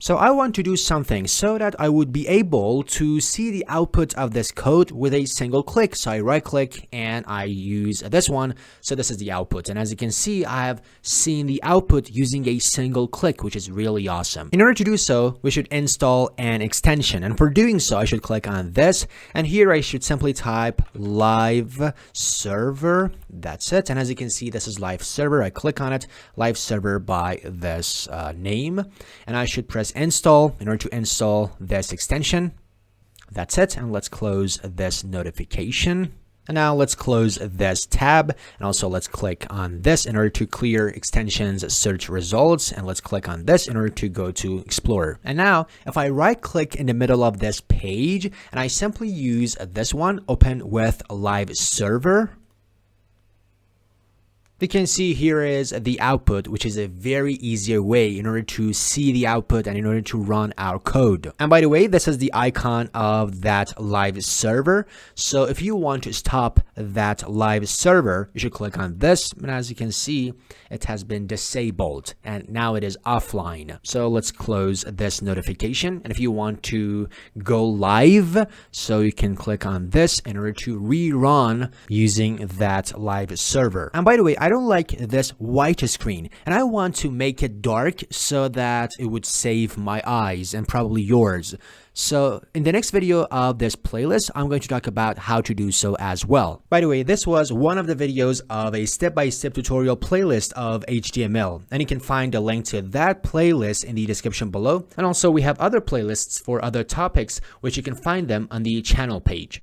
So I want to do something so that I would be able to see the output of this code with a single click. So I right click and I use this one. So this is the output. And as you can see, I have seen the output using a single click, which is really awesome. In order to do so, we should install an extension. And for doing so, I should click on this. And here I should simply type live server. That's it. And as you can see, this is live server. I click on it, live server by this name. And I should press install in order to install this extension. That's it. And let's close this notification. And now let's close this tab. And also let's click on this in order to clear extensions search results. And let's click on this in order to go to Explorer. And now if I right click in the middle of this page and I simply use this one, open with live server, we can see here is the output, which is a very easier way in order to see the output and in order to run our code. And by the way, this is the icon of that live server. So if you want to stop that live server, you should click on this. And as you can see, it has been disabled and now it is offline. So let's close this notification. And if you want to go live, so you can click on this in order to rerun using that live server. And by the way, I don't like this white screen and I want to make it dark so that it would save my eyes and probably yours. So in the next video of this playlist, I'm going to talk about how to do so as well. By the way, this was one of the videos of a step-by-step tutorial playlist of HTML, and you can find a link to that playlist in the description below. And also we have other playlists for other topics, which you can find them on the channel page.